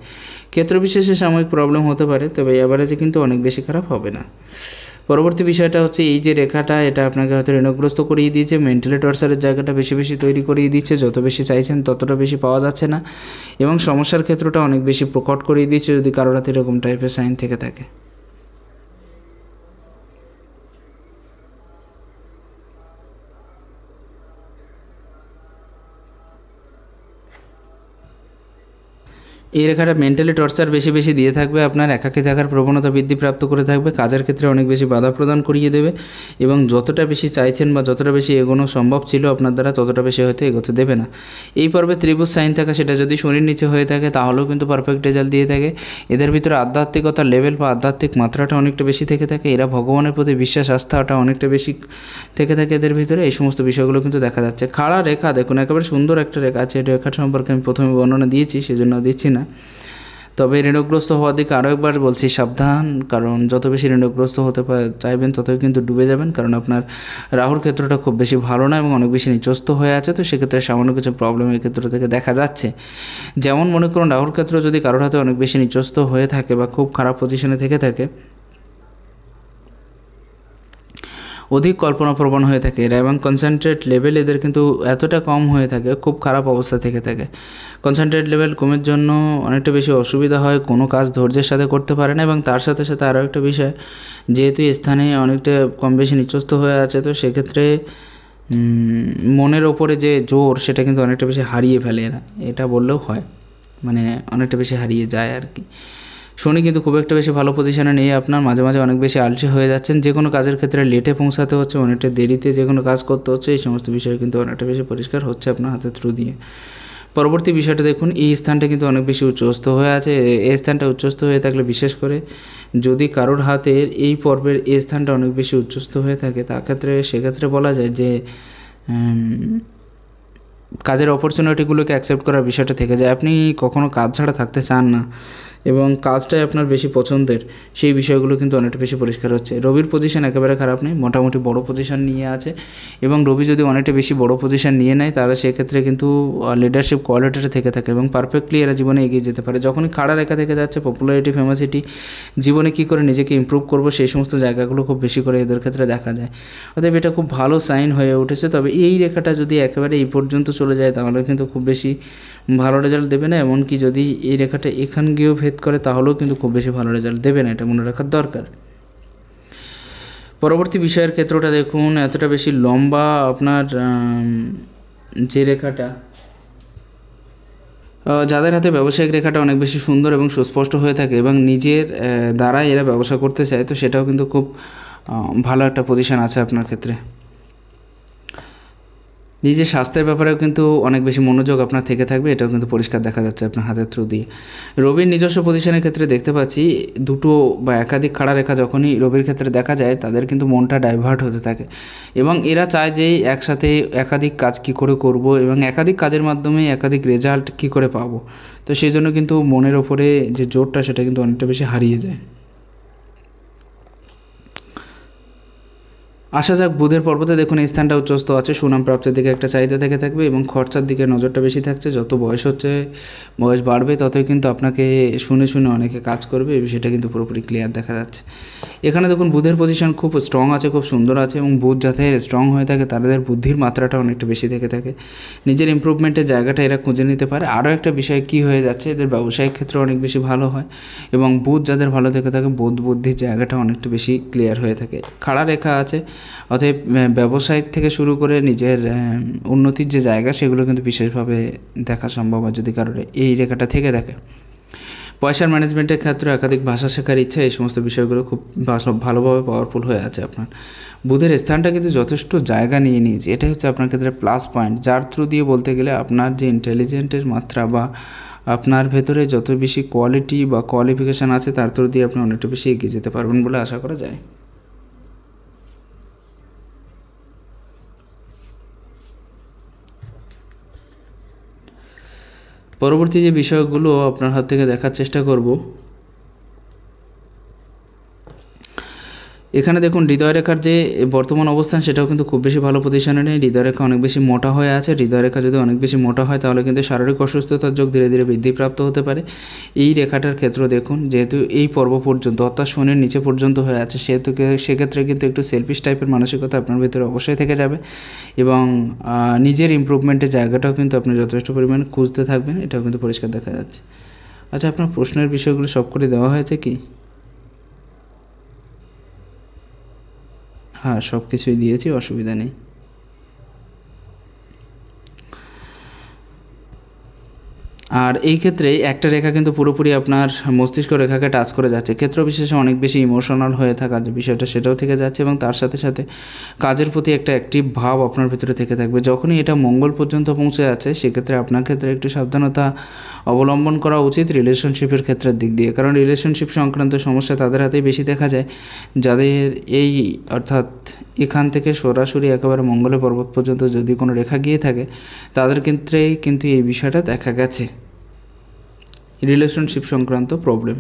ক্ষেত্র বিশেষে সাময়িক প্রবলেম হতে পারে, তবে এভারেজে কিন্তু অনেক বেশি খারাপ হবে না। পরবর্তী বিষয়টা হচ্ছে এই যে রেখাটা, এটা আপনাকে হয়তো ঋণগ্রস্ত করিয়ে দিয়েছে, মেন্টালি টর্চারের জায়গাটা বেশি বেশি তৈরি করিয়ে দিচ্ছে, যত বেশি চাইছেন ততটা বেশি পাওয়া যাচ্ছে না, এবং সমস্যার ক্ষেত্রটা অনেক বেশি প্রকট করিয়ে দিচ্ছে যদি কারোর হাতে এরকম টাইপের সাইন থেকে থাকে। এই রেখাটা মেন্টালি টর্চার বেশি বেশি দিয়ে থাকবে, আপনার একাকী থাকার প্রবণতা বৃদ্ধিপ্রাপ্ত করে থাকবে, কাজের ক্ষেত্রে অনেক বেশি বাধা প্রদান করিয়ে দেবে, এবং যতটা বেশি চাইছেন বা যতটা বেশি এগোনো সম্ভব ছিল আপনার দ্বারা ততটা বেশি হয়তো এগোতে দেবে না। এই পর্বে ত্রিভুজ সাইন থাকা, সেটা যদি শনির নিচে হয়ে থাকে তাহলেও কিন্তু পারফেক্ট রেজাল্ট দিয়ে থাকে। এদের ভিতরে আধ্যাত্মিকতার লেভেল বা আধ্যাত্মিক মাত্রাটা অনেকটা বেশি থেকে থাকে, এরা ভগবানের প্রতি বিশ্বাস আস্থাটা অনেকটা বেশি থেকে থাকে এদের ভিতরে, এই সমস্ত বিষয়গুলো কিন্তু দেখা যাচ্ছে। খাড়া রেখা দেখুন, একেবারে সুন্দর একটা রেখা আছে, এই রেখাটা সম্পর্কে আমি প্রথমে বর্ণনা দিয়েছি, সেজন্য দিচ্ছি না। তবে ঋণগ্রস্ত হওয়ার দিকে আরও একবার বলছি সাবধান, কারণ যত বেশি ঋণগ্রস্ত হতে চাইবেন ততই কিন্তু ডুবে যাবেন, কারণ আপনার রাহুর ক্ষেত্রটা খুব বেশি ভালো না এবং অনেক বেশি নিচস্ত হয়ে আছে, তো সেক্ষেত্রে সামান্য কিছু প্রবলেম এই ক্ষেত্র থেকে দেখা যাচ্ছে। যেমন মনে করুন রাহুর ক্ষেত্র যদি কারোর হাতে অনেক বেশি নিচস্ত হয়ে থাকে বা খুব খারাপ পজিশনে থেকে থাকে, অধিক কল্পনাপ্রবণ হয়ে থাকে এরা, এবং কনসেন্ট্রেট লেভেল এদের কিন্তু এতটা কম হয়ে থাকে, খুব খারাপ অবস্থা থেকে থাকে। কনসেন্ট্রেট লেভেল কমের জন্য অনেকটা বেশি অসুবিধা হয়, কোনো কাজ ধৈর্যের সাথে করতে পারে না, এবং তার সাথে সাথে আরও একটা বিষয়, যেহেতু এই স্থানে অনেকটা কম বেশি নিচস্ত হয়ে আছে, তো সেক্ষেত্রে মনের ওপরে যে জোর সেটা কিন্তু অনেকটা বেশি হারিয়ে ফেলে এরা, এটা বললেও হয়, মানে অনেকটা বেশি হারিয়ে যায় আর কি। শনি কিন্তু খুব একটা বেশি ভালো পজিশনে নেই আপনার, মাঝে মাঝে অনেক বেশি আলসে হয়ে যাচ্ছেন, যে কোনো কাজের ক্ষেত্রে লেটে পৌঁছাতে হচ্ছে, অনেকটা দেরিতে যে কোনো কাজ করতে হচ্ছে, এই সমস্ত বিষয় কিন্তু অনেকটা বেশি পরিষ্কার হচ্ছে আপনার হাতের থ্রু দিয়ে। পরবর্তী বিষয়টা দেখুন, এই স্থানটা কিন্তু অনেক বেশি উচ্চস্থ হয়ে আছে, এই স্থানটা উচ্চস্থ হয়ে থাকলে, বিশেষ করে যদি কারোর হাতের এই পর্বের এই স্থানটা অনেক বেশি উচ্চস্থ হয়ে থাকে, সেক্ষেত্রে বলা যায় যে কাজের অপরচুনিটিগুলোকে অ্যাকসেপ্ট করার বিষয়টা থেকে যায়, আপনি কখনো কাজ ছাড়া থাকতে চান না এবং কাজটাই আপনার বেশি পছন্দের, সেই বিষয়গুলো কিন্তু অনেকটা বেশি পরিষ্কার হচ্ছে। রবির পজিশন একেবারে খারাপ নেই, মোটামুটি বড় পজিশন নিয়ে আছে, এবং রবি যদি অনেকটা বেশি বড় পজিশন নিয়ে নেয় তাহলে সেক্ষেত্রে কিন্তু লিডারশিপ কোয়ালিটিটা থেকে থাকে এবং পারফেক্টলি এরা জীবনে এগিয়ে যেতে পারে। যখনই খাড়া রেখা থেকে যাচ্ছে, পপুলারিটি, ফেমাসিটি, জীবনে কী করে নিজেকে ইমপ্রুভ করবো, সেই সমস্ত জায়গাগুলো খুব বেশি করে এদের ক্ষেত্রে দেখা যায়। অতএব এটা খুব ভালো সাইন হয়ে উঠেছে। তবে এই রেখাটা যদি একেবারে এই পর্যন্ত চলে যায় তাহলে কিন্তু খুব বেশি ভালো রেজাল্ট দেবে না, এমনকি যদি এই রেখাটা এখান গিয়েও ভেদ করে তাহলেও কিন্তু খুব বেশি ভালো রেজাল্ট দেবে না, এটা মনে রাখার দরকার। পরবর্তী বিষয়ের ক্ষেত্রটা দেখুন, এতটা বেশি লম্বা আপনার যে রেখাটা, যাদের হাতে ব্যবসায়িক রেখাটা অনেক বেশি সুন্দর এবং সুস্পষ্ট হয়ে থাকে এবং নিজের দ্বারাই এরা ব্যবসা করতে চায়, তো সেটাও কিন্তু খুব ভালো একটা পজিশন আছে আপনার ক্ষেত্রে। নিজের স্বাস্থ্যের ব্যাপারেও কিন্তু অনেক বেশি মনোযোগ আপনার থেকে থাকবে, এটাও কিন্তু পরিষ্কার দেখা যাচ্ছে আপনার হাতের থ্রু দিয়ে। রবির নিজস্ব পজিশনের ক্ষেত্রে দেখতে পাচ্ছি দুটো বা একাধিক খাড়া রেখা যখনই রবির ক্ষেত্রে দেখা যায় তাদের কিন্তু মনটা ডাইভার্ট হতে থাকে এবং এরা চায় যে একসাথে একাধিক কাজ কী করে করব এবং একাধিক কাজের মাধ্যমে একাধিক রেজাল্ট কী করে পাবো, তো সেই জন্য কিন্তু মনের ওপরে যে জোরটা সেটা কিন্তু অনেকটা বেশি হারিয়ে যায়। আসা যাক বুধের পর্বতে, দেখুন এই স্থানটা উচ্চস্থ আছে, সুনাম প্রাপ্তির দিকে একটা চাহিদা থেকে থাকবে এবং খরচার দিকে নজরটা বেশি থাকছে। যত বয়স হচ্ছে, বয়স বাড়বে, ততই কিন্তু আপনাকে শুনে শুনে অনেকে কাজ করবে, এই বিষয়টা কিন্তু পুরোপুরি ক্লিয়ার দেখা যাচ্ছে। এখানে দেখুন বুধের পজিশন খুব স্ট্রং আছে, খুব সুন্দর আছে, এবং বুধ যাতে স্ট্রং হয়ে থাকে তাদের বুদ্ধির মাত্রাটা অনেকটা বেশি থেকে থাকে, নিজের ইমপ্রুভমেন্টের জায়গাটা এরা খুঁজে নিতে পারে। আরও একটা বিষয় কী হয়ে যাচ্ছে, এদের ব্যবসায়িক ক্ষেত্রে অনেক বেশি ভালো হয় এবং বুধ যাদের ভালো থেকে থাকে, বোধ বুদ্ধির জায়গাটা অনেকটা বেশি ক্লিয়ার হয়ে থাকে। খাড়া রেখা আছে, অতএব ব্যবসায়িক থেকে শুরু করে নিজের উন্নতির যে জায়গা সেগুলো কিন্তু বিশেষভাবে দেখা সম্ভব হয় যদি কারোর এই রেখাটা থেকে থাকে। পয়সার ম্যানেজমেন্টের ক্ষেত্রে একাধিক ভাষা শেখার ইচ্ছা, এই সমস্ত বিষয়গুলো খুব ভালোভাবে পাওয়ারফুল হয়ে আছে আপনার। বুধের স্থানটা কিন্তু যথেষ্ট জায়গা নিয়ে নিয়েছে, এটাই হচ্ছে আপনার ক্ষেত্রে প্লাস পয়েন্ট, যার থ্রু দিয়ে বলতে গেলে আপনার যে ইন্টেলিজেন্টের মাত্রা বা আপনার ভেতরে যত বেশি কোয়ালিটি বা কোয়ালিফিকেশান আছে তার থ্রু দিয়ে আপনি অনেকটা বেশি এগিয়ে যেতে পারবেন বলে আশা করা যায়। পরবর্তী যে বিষয়গুলো আপনার হাত থেকে দেখার চেষ্টা করব, এখানে দেখুন হৃদয়রেখার যে বর্তমান অবস্থান সেটাও কিন্তু খুব বেশি ভালো পজিশনে নেই। হৃদয়রেখা অনেক বেশি মোটা হয়ে আছে। হৃদয়রেখা যদি অনেক বেশি মোটা হয় তাহলে কিন্তু শারীরিক অসুস্থতার যোগ ধীরে ধীরে বৃদ্ধিপ্রাপ্ত হতে পারে। এই রেখাটার ক্ষেত্র দেখুন, যেহেতু এই পর্ব পর্যন্ত অর্থাৎ শনির নিচে পর্যন্ত হয়ে আছে, সেক্ষেত্রে কিন্তু একটু সেলফিশ টাইপের মানসিকতা আপনার ভিতরে অবশ্যই থেকে যাবে এবং নিজের ইমপ্রুভমেন্টের জায়গাটাও কিন্তু আপনি যথেষ্ট পরিমাণে খুঁজতে থাকবেন, এটাও কিন্তু পরিষ্কার দেখা যাচ্ছে। আচ্ছা, আপনার প্রশ্নের বিষয়গুলো সব করে দেওয়া হয়েছে কি? হ্যাঁ, সব কিছুই দিয়েছি, অসুবিধা নেই। আর এই ক্ষেত্রে একটা রেখা কিন্তু পুরোপুরি আপনার মস্তিষ্ক রেখাকে টাচ করে যাচ্ছে, ক্ষেত্র বিশেষে অনেক বেশি ইমোশনাল হয়ে থাকা যে বিষয়টা সেটাও থেকে যাচ্ছে এবং তার সাথে সাথে কাজের প্রতি একটা অ্যাক্টিভ ভাব আপনার ভিতরে থেকে থাকবে। যখনই এটা মঙ্গল পর্যন্ত পৌঁছে যাচ্ছে সেক্ষেত্রে আপনার ক্ষেত্রে একটু সাবধানতা অবলম্বন করা উচিত রিলেশনশিপের ক্ষেত্রের দিক দিয়ে, কারণ রিলেশনশিপ সংক্রান্ত সমস্যা তাদের হাতেই বেশি দেখা যায় যাদের এই অর্থাৎ এখান থেকে সরাসরি একেবারে মঙ্গলের পর্বত পর্যন্ত যদি কোনো রেখা গিয়ে থাকে তাদের ক্ষেত্রেই কিন্তু এই বিষয়টা দেখা গেছে, রিলেশনশিপ সংক্রান্ত প্রবলেম।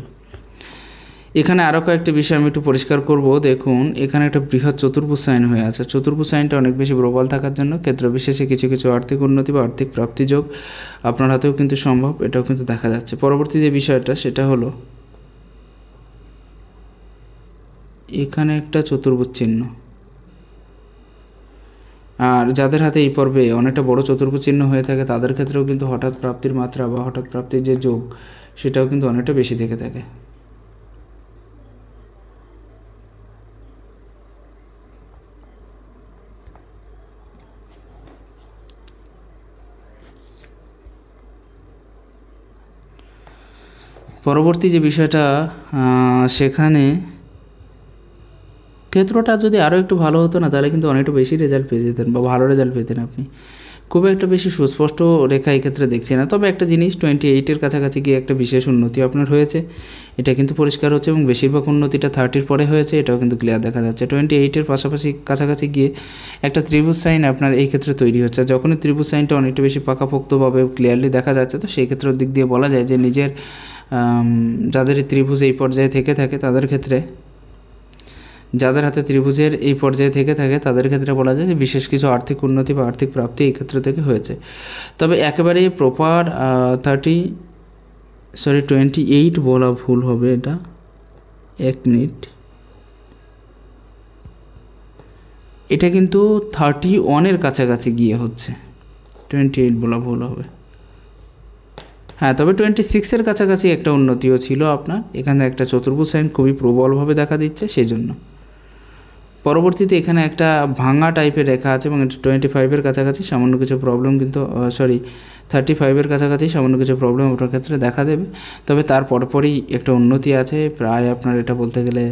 এখানে আরও কয়েকটি বিষয় আমি একটু পরিষ্কার করব। দেখুন, এখানে একটা বৃহৎ চতুর্ভুজ সাইন হয়ে আছে। চতুর্ভুজ সাইনটা অনেক বেশি প্রবল থাকার জন্য ক্ষেত্র বিশেষে কিছু কিছু আর্থিক উন্নতি বা আর্থিক প্রাপ্তিযোগ আপনার হাতেও কিন্তু সম্ভব, এটাও কিন্তু দেখা যাচ্ছে। পরবর্তী যে বিষয়টা সেটা হলো এখানে একটা চতুর্ভুজ চিহ্ন, আর যাদের হাতে এই পর্বে অনেকটা বড় চতুর্ভুজ চিহ্ন হয়ে থাকে তাদের ক্ষেত্রেও কিন্তু হঠাৎ প্রাপ্তির মাত্রা বা হঠাৎ প্রাপ্তির যে যোগ সেটাও কিন্তু অনেকটা বেশি থেকে থাকে। পরবর্তী যে বিষয়টা সেখানে ক্ষেত্রটা যদি আরও একটু ভালো হতো না তাহলে কিন্তু অনেকটা বেশি রেজাল্ট পেয়ে যেতেন বা ভালো রেজাল্ট পেতেন আপনি। খুব একটা বেশি সুস্পষ্ট রেখা এই ক্ষেত্রে দেখছি না, তবে একটা জিনিস 28-এর কাছাকাছি গিয়ে একটা বিশেষ উন্নতি আপনার হয়েছে, এটা কিন্তু পরিষ্কার হচ্ছে এবং বেশিরভাগ উন্নতিটা 30-র পরে হয়েছে, এটাও কিন্তু ক্লিয়ার দেখা যাচ্ছে। 28-এর পাশাপাশি কাছাকাছি গিয়ে একটা ত্রিভুজ সাইন আপনার এই ক্ষেত্রে তৈরি হচ্ছে। যখনই ত্রিভুজ সাইনটা অনেকটা বেশি পাকাপোক্তভাবে ক্লিয়ারলি দেখা যাচ্ছে তো সেই ক্ষেত্রের দিক দিয়ে বলা যায় যে নিজের যাদের ত্রিভুজ এই পর্যায়ে থেকে থাকে তাদের ক্ষেত্রে, যাদের হাতে ত্রিভুজের এই পর্যায়ে থেকে থাকে তাদের ক্ষেত্রে বলা যায় যে বিশেষ কিছু আর্থিক উন্নতি বা আর্থিক প্রাপ্তি এই ক্ষেত্র থেকে হয়েছে। তবে একেবারেই প্রপার 28 বলা ভুল হবে, এটা 1 মিনিট, এটা কিন্তু 31-এর কাছাকাছি গিয়ে হচ্ছে, 28 বলা ভুল হবে। হ্যাঁ, তবে 26-এর কাছাকাছি একটা উন্নতিও ছিল আপনার। এখানে একটা চতুর্ভুজ সাইন খুবই প্রবলভাবে দেখা দিচ্ছে সেই জন্য। পরবর্তীতে এখানে একটা ভাঙা টাইপের রেখা আছে এবং এটা 25-এর কাছাকাছি সামান্য কিছু প্রবলেম কিন্তু 35-এর কাছাকাছি সামান্য কিছু প্রবলেম আপনার ক্ষেত্রে দেখা দেবে। তবে তার পরপরই একটা উন্নতি আছে, প্রায় আপনার এটা বলতে গেলে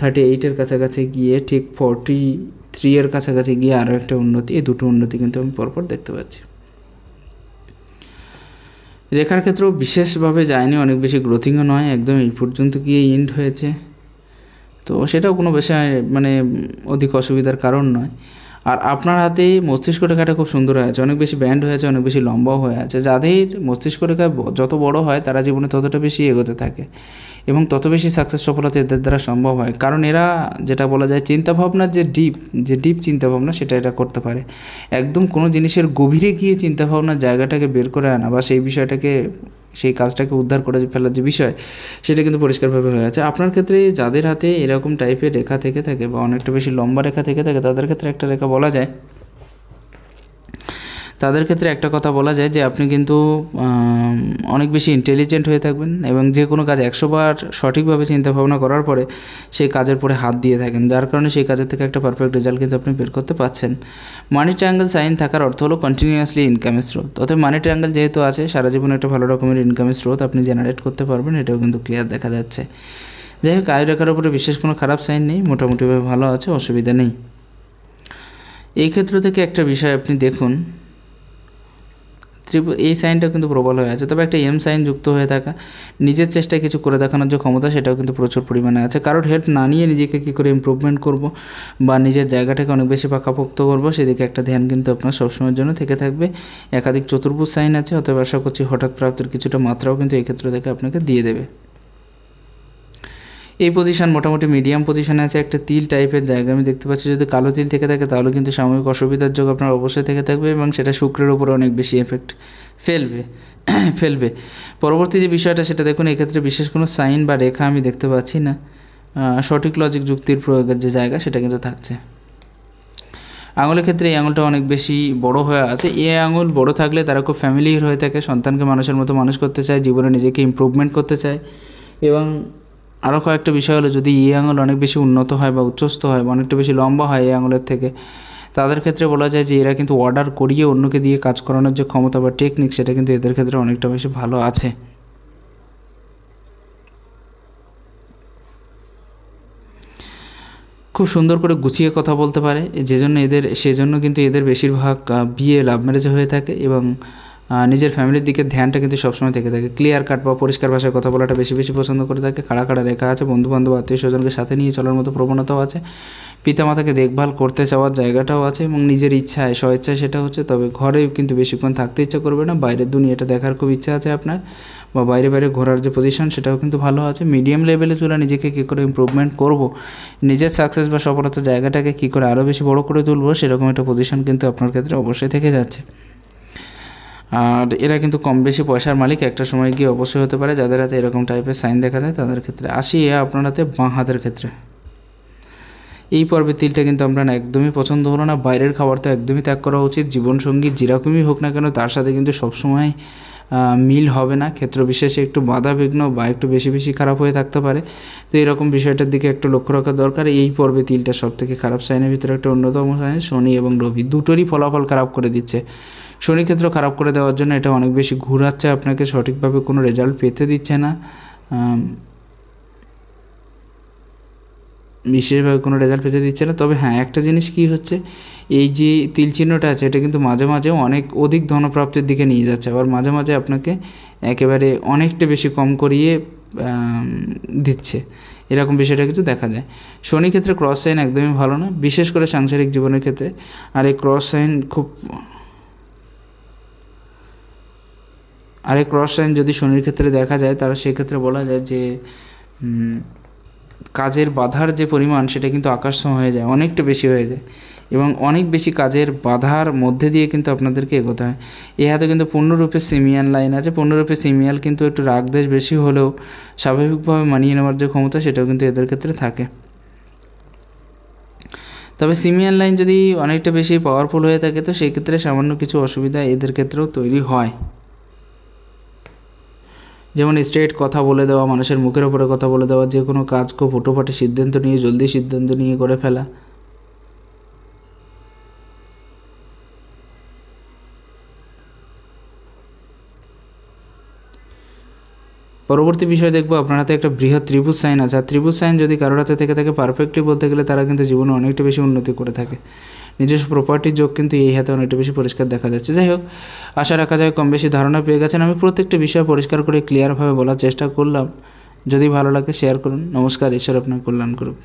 38-এর কাছাকাছি গিয়ে ঠিক 43-এর কাছাকাছি গিয়ে আরও একটা উন্নতি, এই দুটো উন্নতি কিন্তু আমি পরপর দেখতে পাচ্ছি। রেখার ক্ষেত্রেও বিশেষভাবে যায়নি, অনেক বেশি গ্রোথিংও নয়, একদম এই পর্যন্ত গিয়ে এন্ড হয়েছে, তো সেটাও কোনো বেশি মানে অধিক অসুবিধার কারণ নয়। আর আপনার হাতে মস্তিষ্ক রেখাটা খুব সুন্দর হয়ে আছে, অনেক বেশি ব্যান্ড হয়ে আছে, অনেক বেশি লম্বাও হয়ে আছে। যাদের মস্তিষ্ক রেখা যত বড় হয় তারা জীবনে ততটা বেশি এগোতে থাকে এবং তত বেশি সাকসেস সফলতা এদের দ্বারা সম্ভব হয়, কারণ এরা যেটা বলা যায় চিন্তাভাবনার যে ডিপ চিন্তাভাবনা সেটা এরা করতে পারে। একদম কোনো জিনিসের গভীরে গিয়ে চিন্তাভাবনার জায়গাটাকে বের করে আনা বা সেই বিষয়টাকে সেই কাজটাকে উদ্ধার করে ফেলার যে বিষয় সেটা কিন্তু পরিষ্কারভাবে হয়ে আছে। আপনার ক্ষেত্রে যাদের হাতে এরকম টাইপের রেখা থেকে থাকে বা অনেকটা বেশি লম্বা রেখা থেকে থাকে তাদের ক্ষেত্রে একটা রেখা বলা যায় তাদের ক্ষেত্রে একটা কথা বলা যায় যে আপনি কিন্তু অনেক বেশি ইন্টেলিজেন্ট হয়ে থাকবেন এবং যে কোনো কাজ 100বার সঠিকভাবে চিন্তাভাবনা করার পরে সেই কাজের পরে হাত দিয়ে থাকেন, যার কারণে সেই কাজের থেকে একটা পারফেক্ট রেজাল্ট কিন্তু আপনি বের করতে পারছেন। মানি ট্রায়াঙ্গেল সাইন থাকার অর্থ হলো কন্টিনিউয়াসলি ইনকামের স্রোত। অর্থাৎ মানি ট্রায়াঙ্গেল যেহেতু আছে, সারা জীবনে একটা ভালো রকমের ইনকামের স্রোত আপনি জেনারেট করতে পারবেন, এটাও কিন্তু ক্লিয়ার দেখা যাচ্ছে। যাই হোক, আয় রেখার উপরে বিশেষ কোনো খারাপ সাইন নেই, মোটামুটিভাবে ভালো আছে, অসুবিধা নেই। এই ক্ষেত্র থেকে একটা বিষয় আপনি দেখুন, এই সাইনটা কিন্তু প্রবল হয়ে আছে, তবে একটা এম সাইন যুক্ত হয়ে থাকা, নিজের চেষ্টায় কিছু করে দেখানোর যে ক্ষমতা সেটাও কিন্তু প্রচুর পরিমাণে আছে। কারোর হেল্প না নিয়ে নিজেকে কী করে ইমপ্রুভমেন্ট করব বা নিজের জায়গাটাকে অনেক বেশি পাকাপোক্ত করবো, সেদিকে একটা ধ্যান কিন্তু আপনার সবসময়ের জন্য থেকে থাকবে। একাধিক চতুর্ভুজ সাইন আছে, অতএব আশা করছি হঠাৎ প্রাপ্তির কিছুটা মাত্রাও কিন্তু এই ক্ষেত্র থেকে আপনাকে দিয়ে দেবে। এই পজিশন মোটামুটি মিডিয়াম পজিশনে আছে, একটা তিল টাইপের জায়গা আমি দেখতে পাচ্ছি। যদি কালো তিল থেকে থাকে তাহলে কিন্তু সাময়িক অসুবিধার যোগ আপনার অবশ্যই থেকে থাকবে এবং সেটা শুক্রের উপরে অনেক বেশি এফেক্ট ফেলবে। পরবর্তী যে বিষয়টা সেটা দেখুন, এক্ষেত্রে বিশেষ কোনো সাইন বা রেখা আমি দেখতে পাচ্ছি না। সঠিক লজিক যুক্তির প্রয়োগের যে জায়গা সেটা কিন্তু থাকছে। আঙুলের ক্ষেত্রে এই আঙুলটা অনেক বেশি বড় হয়ে আছে। এই আঙুল বড় থাকলে তারা খুব ফ্যামিলির হয়ে থাকে, সন্তানকে মানুষের মতো মানুষ করতে চায়, জীবনে নিজেকে ইমপ্রুভমেন্ট করতে চায়। এবং আরও কয়েকটা বিষয় হলো, যদি এই আঙুল অনেক বেশি উন্নত হয় বা উচ্চস্থ হয় বা অনেকটা বেশি লম্বা হয় এই আঙুলের থেকে, তাদের ক্ষেত্রে বলা যায় যে এরা কিন্তু অর্ডার করিয়ে অন্যকে দিয়ে কাজ করানোর যে ক্ষমতা বা টেকনিক সেটা কিন্তু এদের ক্ষেত্রে অনেকটা বেশি ভালো আছে। খুব সুন্দর করে গুছিয়ে কথা বলতে পারে, সেজন্য কিন্তু এদের বেশিরভাগ বিয়ে লাভ ম্যারেজে হয়ে থাকে এবং নিজের ফ্যামিলির দিকে ধ্যানটা কিন্তু সবসময় থেকে থাকে। ক্লিয়ার কাট বা পরিষ্কার ভাষায় কথা বলাটা বেশি বেশি পছন্দ করে থাকে। খাড়া রেখা আছে, বন্ধুবান্ধব আত্মীয় স্বজনকে সাথে নিয়ে চলার মতো প্রবণতাও আছে, পিতামাতাকে দেখভাল করতে চাওয়ার জায়গাটাও আছে এবং নিজের ইচ্ছায় স্বইচ্ছায় সেটা হচ্ছে। তবে ঘরে কিন্তু বেশিক্ষণ থাকতে ইচ্ছা করবে না, বাইরের দুনিয়াটা দেখার খুব ইচ্ছা আছে আপনার, বা বাইরে ঘোরার যে পজিশন সেটাও কিন্তু ভালো আছে। মিডিয়াম লেভেলে তুলে নিজেকে কী করে ইমপ্রুভমেন্ট করব, নিজের সাকসেস বা সফলতার জায়গাটাকে কী করে আরও বেশি বড় করে তুলব, সেরকম একটা পজিশন কিন্তু আপনার ক্ষেত্রে অবশ্যই থেকে যাচ্ছে। আর এরা কিন্তু কম বেশি পয়সার মালিক একটা সময় গিয়ে অবশ্যই হতে পারে। যাদের হাতে এরকম টাইপের সাইন দেখা যায় তাদের ক্ষেত্রে। আসি আপনার হাতে বাঁ হাতের ক্ষেত্রে, এই পর্বের তিলটা কিন্তু আপনার একদমই পছন্দ হলো না। বাইরের খাবার তো একদমই ত্যাগ করা উচিত। জীবনসঙ্গী যেরকমই হোক না কেন তার সাথে কিন্তু সবসময় মিল হবে না, ক্ষেত্র বিশেষে একটু বাধা বিঘ্ন বা একটু বেশি খারাপ হয়ে থাকতে পারে। তো এরকম বিষয়টার দিকে একটু লক্ষ্য রাখা দরকার। এই পর্বে তিলটা সবথেকে খারাপ সাইনের ভিতরে একটা অন্যতম সাইন। শনি এবং রবি দুটোরই ফলাফল খারাপ করে দিচ্ছে। শনির ক্ষেত্র খারাপ করে দেওয়ার জন্য এটা অনেক বেশি ঘুরাচ্ছে আপনাকে, সঠিকভাবে কোনো রেজাল্ট পেতে দিচ্ছে না, বিশেষভাবে কোনো রেজাল্ট পেতে দিচ্ছে না। তবে হ্যাঁ, একটা জিনিস কি হচ্ছে, এই যে তিল চিহ্নটা আছে এটা কিন্তু মাঝে মাঝে অনেক অধিক ধনপ্রাপ্তির দিকে নিয়ে যাচ্ছে, আবার মাঝে মাঝে আপনাকে একেবারে অনেকটা বেশি কম করিয়ে দিচ্ছে, এরকম বিষয়টা কিন্তু দেখা যায়। শনি ক্ষেত্রে ক্রস সাইন একদমই ভালো না, বিশেষ করে সাংসারিক জীবনের ক্ষেত্রে। আর এই ক্রস সাইন যদি শনির ক্ষেত্রে দেখা যায় তাহলে সেক্ষেত্রে বলা যায় যে কাজের বাধার যে পরিমাণ সেটা কিন্তু আকাশছোঁয়া হয়ে যায়, অনেকটা বেশি হয়ে যায় এবং অনেক বেশি কাজের বাধার মধ্যে দিয়ে কিন্তু আপনাদেরকে এগোতে হয়। এ হাতে কিন্তু পূর্ণরূপে সিমিয়ান লাইন আছে। পূর্ণরূপে সিমিয়াল কিন্তু একটু রাগদেশ বেশি হলেও স্বাভাবিকভাবে মানিয়ে নেওয়ার যে ক্ষমতা সেটাও কিন্তু এদের ক্ষেত্রে থাকে। তবে সিমিয়ান লাইন যদি অনেকটা বেশি পাওয়ারফুল হয়ে থাকে তো সেই ক্ষেত্রে সামান্য কিছু অসুবিধা এদের ক্ষেত্রেও তৈরি হয়। যেমন স্ট্রেট কথা বলে দেওয়া, মানুষের মুখের ওপরে কথা বলে দেওয়া, যে কোনো কাজ খুব হুটোপাটি জলদি সিদ্ধান্ত নিয়ে করে ফেলা। পরবর্তী বিষয় দেখবো, আপনার হাতে একটা বৃহৎ ত্রিভুজ সাইন আছে। আর ত্রিভুজ সাইন যদি কারোর হাতে থেকে থাকে পারফেক্টলি বলতে গেলে তারা কিন্তু জীবনে অনেকটা বেশি উন্নতি করে থাকে। নিজস্ব প্রপার্টির যোগ কিন্তু এই হাতে অনেকটা বেশি পরিষ্কার দেখা যাচ্ছে। যাই হোক, আশা রাখা যায় কম বেশি ধারণা পেয়ে গেছেন। আমি প্রত্যেকটা বিষয় পরিষ্কার করে ক্লিয়ারভাবে বলার চেষ্টা করলাম। যদি ভালো লাগে শেয়ার করুন। নমস্কার, ঈশ্বর আপনার কল্যাণ করুন।